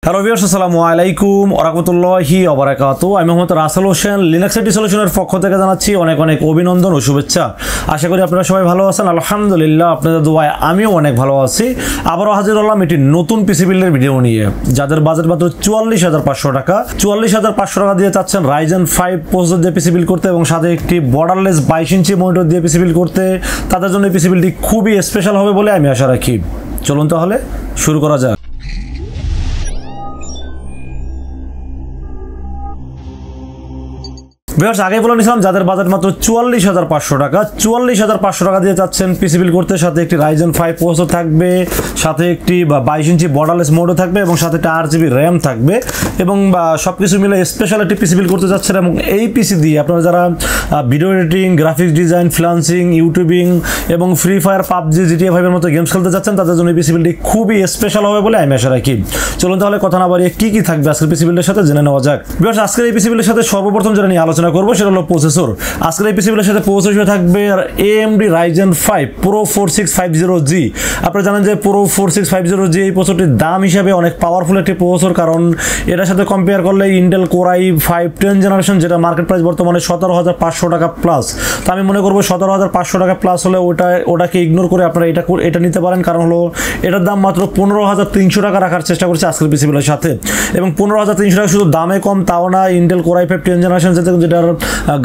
Hello viewers, আসসালামু আলাইকুম ওয়া রাহমাতুল্লাহি ওয়া বারাকাতুহু। আমি মোহাম্মদ রাসেল হোসেন, লিনাক্স আইটি সলিউশনের পক্ষ থেকে জানাচ্ছি অনেক অনেক অভিনন্দন ও শুভেচ্ছা। আশা করি আপনারা সবাই ভালো আছেন। আলহামদুলিল্লাহ, আপনাদের দোয়ায় আমিও অনেক ভালো আছি। আবারও হাজির হলাম একটি নতুন পিসি বিল্ডের ভিডিও নিয়ে। যাদের বাজেট মাত্র 44,500 টাকা, 44,500 টাকা দিয়ে চাচ্ছেন Ryzen 5 প্রসেসর দিয়ে পিসি বিল্ড করতে এবং সাথে একটি বর্ডারলেস 22 ইঞ্চি মনিটর দিয়ে পিসি বিল্ড করতে, তাদের জন্য এই পিসি বিল্ডটি খুবই স্পেশাল হবে বলে আমি আশা রাখি। চলুন তাহলে শুরু করা যাক। ভিউয়ার্স, আগেই বলে নিয়েছিলাম যাদের বাজেট মাত্র 44,500 টাকা, 44,500 টাকা দিয়ে চাচ্ছেন পিসি বিল্ড করতে, সাথে একটি Ryzen 5 প্রসেসর থাকবে, সাথে একটি 22 ইঞ্চি বর্ডারলেস মোডও থাকবে এবং সাথে একটা 8GB র্যাম থাকবে এবং সবকিছু মিলে স্পেশাল একটি পিসি বিল্ড করতে যাচ্ছেন। এবং এই পিসি দিয়ে আপনারা যারা video editing, graphics design, freelancing, YouTubing এবং ফ্রি ফায়ার, পাবজি, GTA 5 এর মতো গেমস খেলতে যাচ্ছেন, তাদের জন্য এই পিসি বিল্ডটি খুবই স্পেশাল হবে বলে আমি আশা রাখি। চলুন তাহলে কথা না বাড়িয়ে কি কি থাকবে আজকের পিসি বিল্ডের সাথে জেনে নেওয়া যাক। ভিউয়ার্স, আজকের এই পিসি বিল্ডের সাথে সর্বপ্রথম যেটা নিয়ে আলোচনা করবো সেটা হলো প্রসেসর। আজকের এই পিসি বিল্ডের সাথে প্রসেসর থাকবে AMD Ryzen 5 Pro 4650G। আপনারা জানেন যে Pro 4650G এই প্রসেসরটির দাম হিসাবে অনেক পাওয়ারফুল একটি প্রসেসর, কারণ এটার সাথে কম্পেয়ার করলে ইন্টেল Core i5 10 জেনারেশন, যেটা মার্কেট প্রাইস বর্তমানে 17,500 টাকা প্লাস। তো আমি মনে করবো 17,500 টাকা প্লাস হলে ওটাকে ইগনোর করে আপনারা এটা নিতে পারেন, কারণ হলো এটার দাম মাত্র 15,300 টাকা রাখার চেষ্টা করছে আজকের পিসি বিল্ডের সাথে। এবং 15,300 টাকা শুধু দামে কম তাও না, ইন্টেল Core i5 10 জেনারেশন যেটার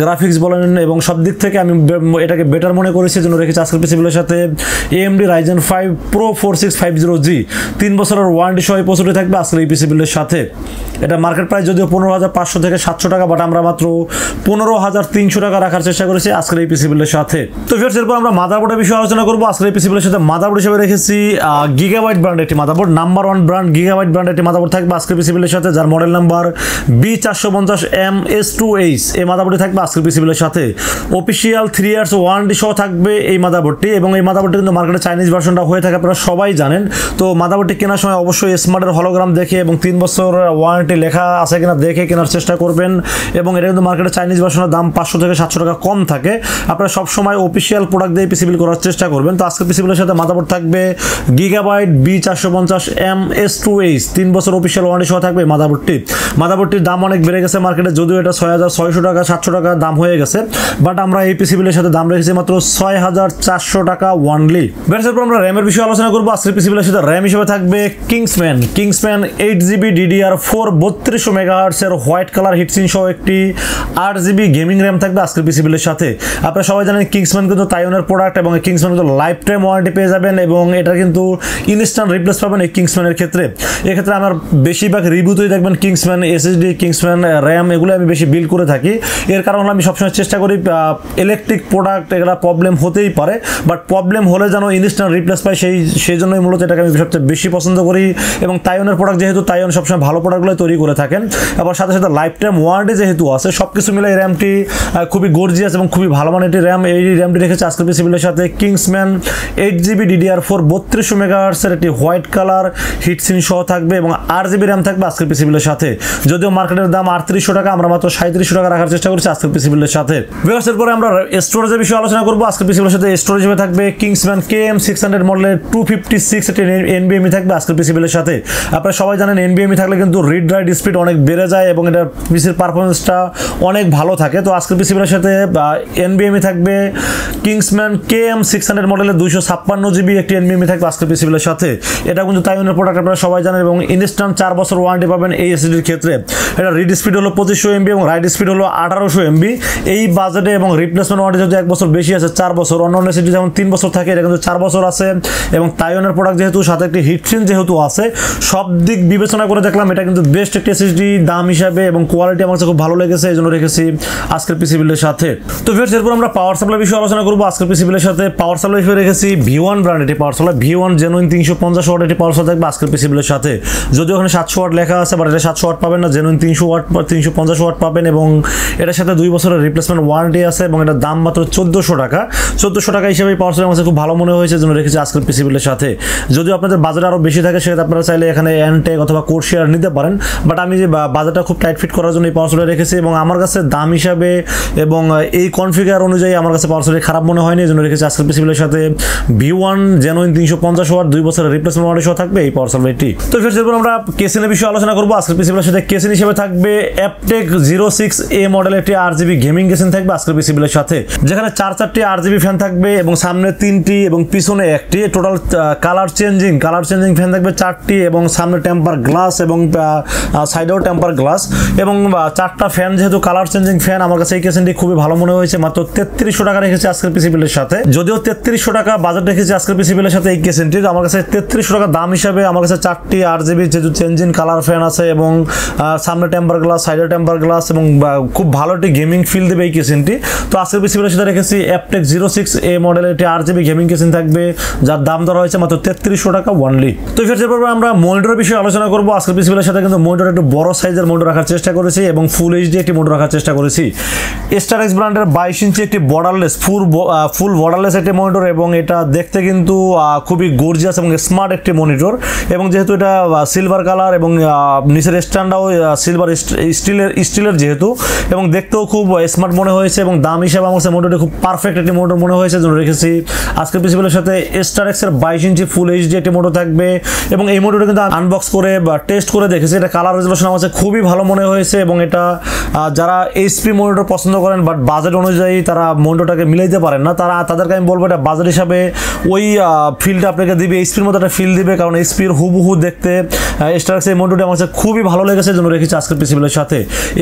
গ্রাফিক্স বলেন এবং সব দিক থেকে আমি এটাকে বেটার মনে করেছি, জন্য রেখেছি আজকের পিসি বিল্ডের সাথে AMD Ryzen 5 Pro 4650G। 3 বছরের ওয়ারেন্টি সহ এই প্রসেসরটি থাকবে আজকের এই পিসি বিল্ডের সাথে। এটা মার্কেট প্রাইস যদিও 15,500 থেকে 700 টাকা, বাট আমরা মাত্র 15,300 টাকা রাখার চেষ্টা করেছি আজকের এই পিসি বিল্ডের সাথে। তো ভিউয়ার্স, এরপর আমরা মাদারবোর্ডের বিষয়ে আলোচনা করবো। আজকের এই পিসি বিল্ডের সাথে মাদারবোর্ড হিসেবে রেখেছি Gigabyte ব্র্যান্ডের একটি মাদারবোর্ড, নাম্বার 1 ব্র্যান্ড Gigabyte ব্র্যান্ডের একটি মাদারবোর্ড থাকবে আজকের পিসি বিল্ডের সাথে, যার মডেল নাম্বার B450MS2H। এই মাদারবোর্ডটি থাকবে আজকের পিসি বিল্ডের সাথে। অফিসিয়াল 3 ইয়ার্স ওয়ারেন্টি সহ থাকবে এই মাদারবোর্ডটি, এবং এই মাদারবোর্ডটি কিন্তু মার্কেটে চাইনিজ ভার্সনটা হয়ে থাকে, আপনারা সবাই জানেন। তো মাদারবোর্ডটি কেনার সময় অবশ্যই স্মার্টের হলোগ্রাম দেখে এবং 3 বছর ওয়ারেন্টি লেখা আছে কিনা দেখে কেনার চেষ্টা করবেন। এবং এটা কিন্তু মার্কেটে চাইনিজ ভার্সনের দাম 500 থেকে 700 টাকা কম থাকে। আপনারা সবসময় অফিসিয়াল প্রোডাক্ট দিয়ে পিসি বিল্ড করার চেষ্টা করবেন। তো আজকে পিসি বিল্ডের সাথে মাদারবোর্ড থাকবে Gigabyte B450MS2H। 3 বছর অফিসিয়াল ওয়ারেন্টি সহ থাকবে মাদারবোর্ডটির দাম অনেক বেড়ে গেছে মার্কেটে, যদিও এটা 6,600 টাকা 700 টাকা দাম হয়ে গেছে, বাট আমরা এই পিসি বিল্ডের সাথে দাম রেখেছি মাত্র 6,400 টাকা ওয়ানলি। এরপর আমরা র্যামের বিষয়ে আলোচনা করবো। আজকের পিসি বিল্ডের সাথে র্যাম হিসেবে থাকবে Kingsman 8GB DDR4 3200 MHz এর হোয়াইট কালার হিটসিন সহ একটি 8GB গেমিং র্যাম থাকবে আজকের পিসি বিল্ডের সাথে। আপনারা সবাই জানেন Kingsman কিন্তু তাইওয়ানের প্রোডাক্ট, এবং এই Kingsman কিন্তু লাইফ টাইম ওয়ারেন্টি পেয়ে যাবেন এবং এটা কিন্তু ইনস্ট্যান্ট রিপ্লেস পাবেন এই Kingsman-এর ক্ষেত্রে। এক্ষেত্রে আমার বেশিরভাগ রিভিউতেই দেখবেন Kingsman SSD, Kingsman র্যাম এগুলো আমি বেশি বিল্ড করে থাকি। এর কারণ আমি সবসময় চেষ্টা করি ইলেকট্রিক প্রোডাক্ট এগুলো প্রবলেম হতেই পারে, বাট প্রবলেম হলে যেন ইনস্ট্যান্ট রিপ্লেস পাই, সেই জন্যই মূলত এটাকে আমি সবচেয়ে বেশি পছন্দ করি। এবং তাইওয়ানের প্রোডাক্ট যেহেতু তাইওয়ান সবসময় ভালো প্রোডাক্টগুলো তৈরি করে থাকেন, আবার সাথে সাথে লাইফ টাইম ওয়ারেন্টি যেহেতু আছে, সব কিছু মিলে এই র্যামটি খুবই গর্জিয়াস এবং খুবই ভালো মানের একটি র্যাম। এই র্যামটি রেখেছে আজকের পিসি বিল্ডের সাথে Kingsman 8GB DDR4 3200 MHz এর একটি হোয়াইট কালার হিটসিন সহ থাকবে এবং 8GB র্যাম থাকবে আজকের পিসি বিল্ডের সাথে। যদিও মার্কেটের দাম 3800 টাকা, আমরা মাত্র 3700 টাকা রাখার চেষ্টা করছি আজকের পিসি বিল্ডের সাথে। ভিউয়ার্স, পরে আমরা স্টোরেজের বিষয়ে আলোচনা করবো। আজকের পিসি বিল্ডের সাথে স্টোরেজ হিসেবে থাকবে Kingsman KM600 মডেলের 256 একটি NVMe থাকবে আজকের পিসি বিল্ডের সাথে। আপনারা সবাই জানেন NVMe থাকলে কিন্তু রিড রাইট স্পিড অনেক বেড়ে যায় এবং এটা পিসির পারফরমেন্সটা অনেক ভালো থাকে। তো আজকের পিসি বিল্ডের সাথে NVMe থাকবে Kingsman KM600 মডেলের 256GB একটি NVMe থাকবে আজকের পিসি বিল্ডের সাথে। এটা কিন্তু তাইওয়ানের প্রোডাক্ট, আপনারা সবাই জানেন, এবং ইনস্ট্যান্ট 4 বছর ওয়ারেন্টি পাবেন এই SSDর ক্ষেত্রে। এটা রিড স্পিড হলো 2500 MB এবং রাইট স্পিড হলো 1800 MB। এই বাজেটে এবং রিপ্লেসমেন্ট ওয়ারেন্টি যদি 1 বছর বেশি আছে 4 বছর, অন্য এসএসডি যেমন 3 বছর থাকে, এটা কিন্তু 4 বছর আছে। এবং তাইওয়ানের প্রোডাক্ট যেহেতু সাথে একটি হিটসিন যেহেতু আছে, সব দিক বিবেচনা করে দেখলাম এটা কিন্তু বেস্ট একটি এসএসডি দাম হিসাবে, এবং কোয়ালিটি আমার কাছে খুব ভালো লেগেছে, এই জন্য রেখেছি আজকের পিসি বিল্ডের সাথে। তো ভিউয়ার্স, এরপর আমরা পাওয়ার সাপ্লাই বিষয়ে আলোচনা করবো। আজকের পিসি বিল্ডের সাথে পাওয়ার সাপ্লাই হিসেবে রেখেছি ViewOne ব্র্যান্ড একটি power supply, ViewOne genuine 350 watt একটি পাওয়ার সাপ্লাই থাকবে আজকের পিসি বিল্ডের সাথে। যদিও ওখানে 700 ওয়াট লেখা আছে, বাট এটা 700 ওয়াট পাবেন না, জেনুইন 300 ওয়াট 350 ওয়াট পাবেন। এবং এটার সাথে 2 বছরের রিপ্লেসমেন্ট ওয়ারেন্টি আছে এবং এটার দাম মাত্র 1400 টাকা। 1400 টাকা হিসেবে পাওয়ার সেলের আমার খুব ভালো মনে হয়েছে, জন্য রেখেছি আজকের পিসি বিলের সাথে। যদিও আপনাদের বাজেট আরও বেশি থাকে সেক্ষেত্রে আপনারা চাইলে এখানে অ্যানটেক অথবা কোর্সিয়ার নিতে পারেন, বাট আমি যে বাজেটটা খুব টাইট ফিট করার জন্য এই পাওয়ার সেলটা রেখেছি এবং আমার কাছে দাম হিসাবে এবং এই কনফিগার অনুযায়ী আমার কাছে পাওয়ার সেলটা খারাপ মনে হয়নি, এই জন্য রেখেছি আজকের পিসি বিলের সাথে ViewOne জেনুইন 350 ওয়াট 2 বছরের রিপ্লেসমেন্ট ওয়ারেন্টি সহ থাকবে এই পাওয়ার সেলটি। তো ফির এরপর আমরা কেসিনের বিষয়ে আলোচনা করব। আজকের পিসি বিলের সাথে কেসিন হিসেবে থাকবে Aptech 06A মডেলের একটি RGB গেমিং কেসিন থাকবে আজকের পিসি বিলের সাথে, যেখানে 4টি RGB ফ্যান থাকবে এবং সামনে 3টি এবং পিছনে একটি, টোটাল কালার চেঞ্জিং ফ্যান থাকবে 4টি এবং সামনে টেম্পার গ্লাস এবং সাইডেও টেম্পার গ্লাস এবং 4টা ফ্যান। যেহেতু কালার চেঞ্জিং ফ্যান আমার কাছে এই কেসিনটি খুবই ভালো মনে হয়েছে। মাত্র 3300 টাকা রেখেছে আজকের পিসি বিলের সাথে, যদিও 3300 টাকা বাজেট রেখেছে আজকের পিসি বিলের সাথে এই কেসিনটির। আমার কাছে 3300 টাকা দাম হিসাবে আমার কাছে 4টি RGB যেহেতু চেঞ্জিং কালার ফ্যান আছে এবং সামনে টেম্পার গ্লাস, সাইডে টেম্পার গ্লাস এবং খুব ভালো একটি গেমিং ফিল দেবে এই কেসিনটি। তো আজকের পিসি বিলের সাথে রেখেছি Aptech 06A মডেলের একটি RGB গেমিং কেসিন থাকবে, যার দাম ধরা হয়েছে মাত্র 3300 টাকা ওয়ানলি। তো এরপর আমরা মনিটরের বিষয়ে আলোচনা করব। আজকের পিসি বিলের সাথে কিন্তু মনিটর একটু বড় সাইজের মনিটর রাখার চেষ্টা করেছি এবং ফুল এইচডি একটি মনিটর রাখার চেষ্টা করেছি। Starex ব্র্যান্ডের 22 ইঞ্চি একটি বর্ডারলেস ফুল বর্ডারলেস একটি মনিটর এবং এটা দেখতে কিন্তু খুবই গর্জিয়াস এবং স্মার্ট একটি মনিটর এবং যেহেতু এটা সিলভার কালার এবং নিচের স্ট্যান্ডটাও সিলভার স্টিলের যেহেতু এবং দেখতেও খুব স্মার্ট মনে হয়েছে এবং দাম হিসাবে আমার কাছে মনিটরটি খুব পারফেক্ট একটি মনিটর মনে হয়েছে, জন্য রেখেছি আজকের পিসি বিলের সাথে Starex এর 22 ইঞ্চি ফুল এইচডি একটি মনিটর থাকবে এবং এই মনিটরটি কিন্তু আনবক্স করে বা টেস্ট করে দেখেছি। এটা কালার রেজোলিউশন আমার কাছে খুবই ভালো মনে হয়েছে এবং এটা যারা এইচপি মনিটর পছন্দ করেন বাট বাজেট অনুযায়ী তারা মনিটরটাকে মিলাইতে পারেন না, তাদেরকে আমি বলবো এটা বাজেট হিসাবে ওই ফিলটা আপনাকে দিবে, এইচপির মতো একটা ফিল দিবে, কারণ এইচপির হুবহু দেখতে Starex এই মনিটরটি আমার কাছে খুবই ভালো লেগেছে, জন্য রেখেছি আজকের পিসি বিলের সাথে।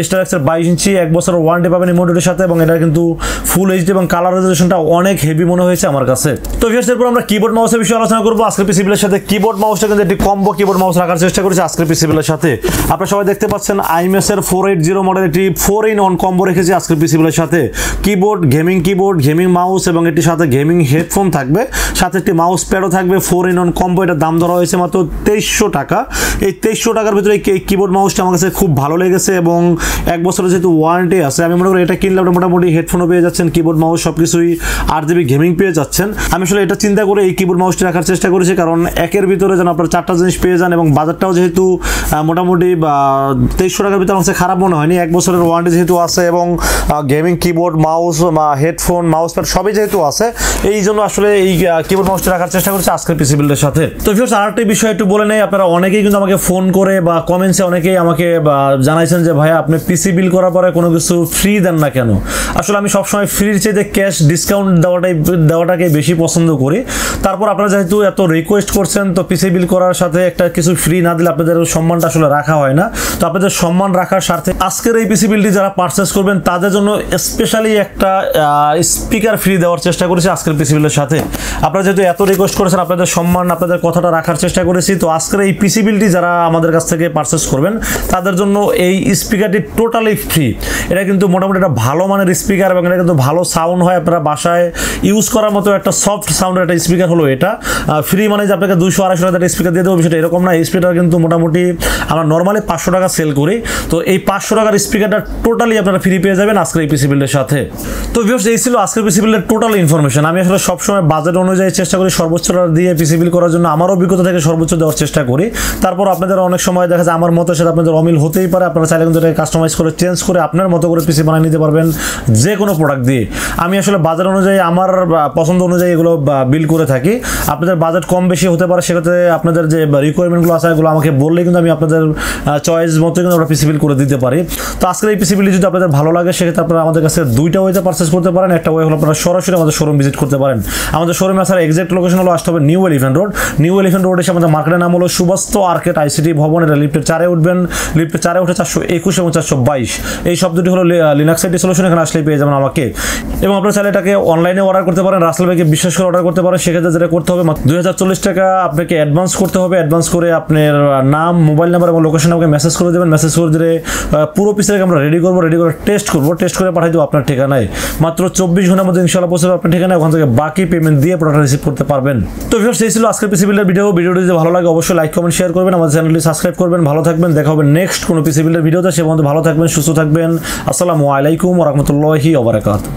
Starex এর 22 ইঞ্চি 1 বছরের ওয়ারেন্টি পাবেন এই মনিটরের সাথে এবং এটা কিন্তু ফুল এইচডি এবং কালার রেজোলিউশনটা অনেক হেভি মনে হয়েছে আমার কাছে। তো এরপর আমরা কিবোর্ড মাউসের বিষয়ে আলোচনা করবো। আজকের পিসি বিলের সাথে কিবোর্ড মাউসটা কিন্তু একটি কম্বো কিবোর্ড মাউস রাখার চেষ্টা করেছি আজকের পিসি বিলের সাথে। আপনারা সবাই দেখতে পাচ্ছেন IMS এর 480 মডেল একটি 4-in-1 কম্বো রেখেছি আজকের পিসি বিলের সাথে। কিবোর্ড, গেমিং মাউস এবং এটির সাথে গেমিং হেডফোন থাকবে, সাথে একটি মাউস প্যাডও থাকবে। 4-in-1 কম্বো, এটার দাম ধরা হয়েছে মাত্র 2300 টাকা। এই 2300 টাকার ভিতরে এই কিবোর্ড মাউসটা আমার কাছে খুব ভালো লেগেছে এবং 1 বছরের যেহেতু ওয়ারেন্টি আছে, আমি মনে করি এটা কিনলে আপনি মোটামুটি হেডফোনও পেয়ে যাচ্ছেন, কিবোর্ড মাউস সবকিছুই RGB গেমিং পেয়ে যাচ্ছেন। আমি আসলে এটা চিন্তা করে এই কিবোর্ড মাউসটি রাখার চেষ্টা করেছি, কারণ একের ভিতরে যেন আপনারা 4টা জিনিস পেয়ে যান এবং বাজারটাও যেহেতু মোটামুটি 2300 টাকার ভিতরে আমার কাছে খারাপ মনে হয়নি। 1 বছরের ওয়ারেন্টি যেহেতু আছে এবং gaming keyboard, mouse, headphone, mouse pad সবই যেহেতু আছে, এই জন্য আসলে এই কিবোর্ড মাউসটি রাখার চেষ্টা করেছি আজকের পিসি বিল্ডের সাথে। তো ভিউয়ার্স, আরেকটি বিষয় একটু বলে নেই, আপনারা অনেকেই কিন্তু আমাকে ফোন করে বা কমেন্টসে অনেকেই আমাকে জানাইছেন যে ভাইয়া আপনি পিসি বিল করার পরে কোনো কিছু ফ্রি দেন না কেন। আসলে আমি সবসময় ফ্রির চাইতে ক্যাশ ডিসকাউন্ট দেওয়াটাকে বেশি পছন্দ করি। তারপর আপনারা যেহেতু এত রিকোয়েস্ট করছেন, তো পিসি বিল করার সাথে একটা কিছু ফ্রি না দিলে আপনাদের সম্মানটা আসলে রাখা হয় না। তো আপনাদের সম্মান রাখার স্বার্থে আজকের এই পিসি বিলটি যারা পারচেস করবেন তাদের জন্য স্পেশালি একটা স্পিকার ফ্রি দেওয়ার চেষ্টা করেছি আজকের পিসি বিলের সাথে। আপনারা যেহেতু এত রিকোয়েস্ট করেছেন, আপনাদের সম্মান, আপনাদের কথাটা রাখার চেষ্টা করেছি। তো আজকের এই পিসি বিলটি যারা আমাদের কাছ থেকে পারচেস করবেন তাদের জন্য এই স্পিকারটি টোটালি ফ্রি। এটা কিন্তু মোটামুটি একটা ভালো মানের স্পিকার এবং এটা কিন্তু ভালো সাউন্ড হয়, আপনারা বাসায় ইউজ করার মতো একটা সফট সাউন্ডের একটা স্পিকার হলো এটা। ফ্রি মানে যে আপনাকে 200-250 টাকা স্পিকার দিয়ে দেবো বিষয়টা এরকম না। এই স্পিকার কিন্তু মোটামুটি আমরা নর্মালি 500 টাকা সেল করি, তো এই 500 টাকার স্পিকারটা টোটালি আপনারা ফ্রি পেয়ে যাবেন আজকের এই পিসি বিলের সাথে। তো ভিউয়ার্স, এই ছিল আজকের পিসি বিলের টোটাল ইনফরমেশন। আমি আসলে সবসময় বাজেট অনুযায়ী চেষ্টা করি সর্বোচ্চটা দিয়ে পিসি বিল করার জন্য, আমার অভিজ্ঞতা থেকে সর্বোচ্চ দেওয়ার চেষ্টা করি। তারপর আপনাদের অনেক সময় দেখা যায় আমার মতের সাথে আপনাদের অমিল হতেই পারে, আপনারা চাইলে কিন্তু এটাকে কাস্টমাইজ করে চেঞ্জ করে আপনার মতো করে পিসি বানিয়ে নিতে পারবেন যে কোনো প্রোডাক্ট দিয়ে। আমি আসলে বাজেট অনুযায়ী আমার পছন্দ অনুযায়ী এগুলো বিল করে থাকি। আপনাদের বাজেট কম বেশি হতে পারে, সেক্ষেত্রে আপনাদের যে রিকোয়ারমেন্টগুলো আছে এগুলো আমাকে বললে কিন্তু আমি আপনাদের চয়েস মতো কিন্তু আমরা পিসি বিল করে দিতে পারি। তো আজকের এই পিসি বিলটি যদি আপনাদের ভালো লাগে সেক্ষেত্রে আপনারা আমাদের কাছে দুইটা ওয়েতে পারচেস করতে পারেন। একটা ওয়ে হলো আপনারা সরাসরি আমাদের শোরুম ভিজিট করতে পারেন। আমাদের শোরুমে আসার এক্সাক্ট লোকেশন হলো আসতে হবে নিউ এলিফ্যান্ট রোড এসে আমাদের মার্কেটের নাম হলো সুবাস্তু আর্কেট আইসিটি ভবন। এটা লিফটের 4-এ উঠবেন, লিফটের 4-এ উঠে 421 এবং 422 এই শব্দ দুটি হলো লিনাক্স আইটি সলিউশন, এখানে আসলেই পেয়ে যাবেন আমাকে। এবং আপনারা চাইলে এটাকে অনলাইনে অর্ডার করতে পারেন, রাসেল ভাইকে বিশ্বাস করে অর্ডার করতে পারেন। সেক্ষেত্রে যেটা করতে হবে 2040 টাকা আপনাকে অ্যাডভান্স করতে হবে। অ্যাডভান্স করে আপনার নাম, মোবাইল নাম্বার এবং লোকেশন আমাকে মেসেজ করে দেবেন। মেসেজ করে দিলে পুরো পিসটাকে আমরা রেডি করে টেস্ট করে পাঠাই দেবো আপনার ঠিকানায়। মাত্র 24 ঘন্টার মধ্যে ইনশাআল্লাহ পৌঁছে যাবে আপনার ঠিকানায়। ওখান থেকে বাকি পেমেন্ট দিয়ে প্রোডাক্ট রিসিভ করতে পারবেন। তো ভিউয়ার্স, এই ছিল আজকের পিসি বিলের ভিডিওটি যদি ভালো লাগে অবশ্যই লাইক, কমেন্ট, শেয়ার করবেন, আমাদের চ্যানেলটি সাবস্ক্রাইব করবেন। ভালো থাকবেন, দেখা হবে নেক্সট কোনো পিসি বিলের ভিডিওতে। সে পর্যন্ত ভালো থাকবেন, সুস্থ থাকবেন, আসসালামু আলাইকুম ওয়া রাহমাতুল্লাহি ওয়া বারাকাতুহু।